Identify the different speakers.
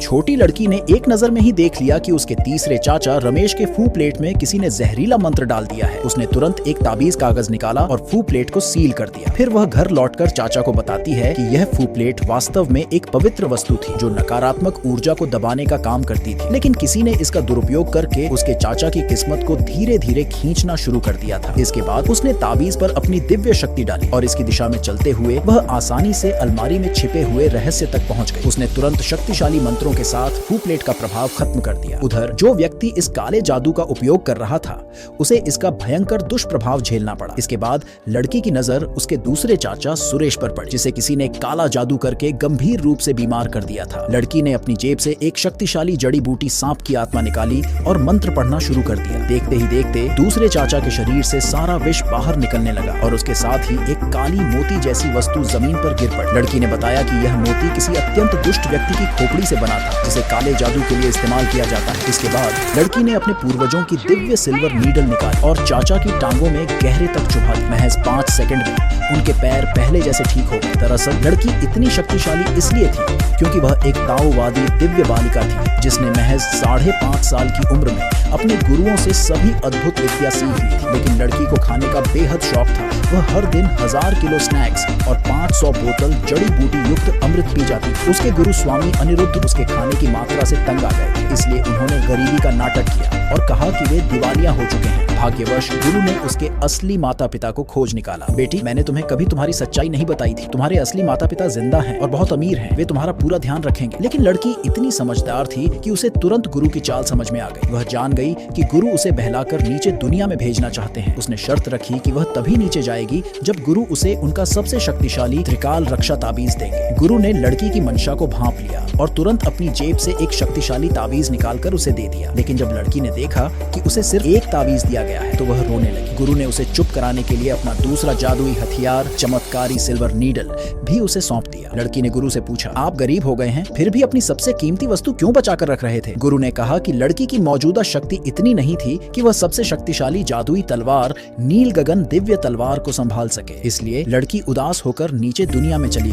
Speaker 1: छोटी लड़की ने एक नजर में ही देख लिया कि उसके तीसरे चाचा रमेश के फू प्लेट में किसी ने जहरीला मंत्र डाल दिया है। उसने तुरंत एक ताबीज कागज निकाला और फू प्लेट को सील कर दिया। फिर वह घर लौटकर चाचा को बताती है कि यह फू प्लेट वास्तव में एक पवित्र वस्तु थी जो नकारात्मक ऊर्जा को दबाने का काम करती थी, लेकिन किसी ने इसका दुरुपयोग करके उसके चाचा की किस्मत को धीरे धीरे खींचना शुरू कर दिया था। इसके बाद उसने ताबीज पर अपनी दिव्य शक्ति डाली और इसकी दिशा में चलते हुए वह आसानी से अलमारी में छिपे हुए रहस्य तक पहुंच गई। उसने तुरंत शक्तिशाली मंत्रों के साथ फू प्लेट का प्रभाव खत्म कर दिया। उधर जो व्यक्ति इस काले जादू का उपयोग कर रहा था उसे इसका भयंकर दुष्प्रभाव झेलना पड़ा। इसके बाद लड़की की नजर उसके दूसरे चाचा सुरेश पर पड़ी, जिसे किसी ने काला जादू करके गंभीर रूप से बीमार कर दिया था। लड़की ने अपनी जेब से एक शक्तिशाली जड़ी बूटी सांप की आत्मा निकाली और मंत्र पढ़ना शुरू कर दिया। देखते ही देखते दूसरे चाचा के शरीर से सारा विष बाहर निकलने लगा और उसके साथ ही एक काली मोती जैसी वस्तु जमीन पर गिर पड़ी। लड़की ने बताया कि यह मोती किसी अत्यंत दुष्ट व्यक्ति की खोपड़ी से बना था, जिसे काले जादू के लिए इस्तेमाल किया जाता है। इसके बाद लड़की ने अपने पूर्वजों की दिव्य सिल्वर नीडल निकाली और चाचा की टांगों में गहरे तक चुभा दी। महज 5 सेकंड में उनके पैर पहले जैसे ठीक हो गए। दरअसल लड़की इतनी शक्तिशाली इसलिए थी क्योंकि वह एक ताओवादी दिव्य बालिका थी जिसने महज 5.5 साल की उम्र में अपने गुरुओं से सभी अद्भुत विद्या सीख ली थी। लेकिन लड़की को खाने का बेहद शौक था। वह हर दिन 1000 किलो स्नैक्स और 500 बोतल जड़ी बूटी युक्त अमृत पी जाती। उसके गुरु स्वामी अनिरुद्ध उसके खाने की मात्रा से तंग आ गए थे, इसलिए उन्होंने गरीबी का नाटक किया और कहा कि वे दिवालिया हो चुके हैं। भाग्यवश गुरु ने उसके असली माता पिता को खोज निकाला। बेटी, मैंने तुम्हें कभी तुम्हारी सच्चाई नहीं बताई थी। तुम्हारे असली माता पिता जिंदा हैं और बहुत अमीर हैं। वे तुम्हारा पूरा ध्यान रखेंगे। लेकिन लड़की इतनी समझदार थी कि उसे तुरंत गुरु की चाल समझ में आ गई। वह जान गई कि गुरु उसे बहलाकर नीचे दुनिया में भेजना चाहते हैं। उसने शर्त रखी कि वह तभी नीचे जाएगी जब गुरु उसे उनका सबसे शक्तिशाली त्रिकाल रक्षा ताबीज देंगे। गुरु ने लड़की की मंशा को भांप लिया और तुरंत अपनी जेब से एक शक्तिशाली ताबीज निकालकर उसे दे दिया। लेकिन जब लड़की ने देखा कि उसे सिर्फ एक ताबीज दिया गया है तो वह रोने लगी। गुरु ने उसे चुप कराने के लिए अपना दूसरा जादुई हथियार, चमत्कारी सिल्वर नीडल भी उसे सौंप दिया। लड़की ने गुरु से पूछा, आप गरीब हो गए हैं, फिर भी अपनी सबसे कीमती वस्तु क्यों बचाकर रख रहे थे? गुरु ने कहा कि लड़की की मौजूदा शक्ति इतनी नहीं थी कि वह सबसे शक्तिशाली जादुई तलवार नील गगन दिव्य तलवार को संभाल सके, इसलिए लड़की उदास होकर नीचे दुनिया में चली।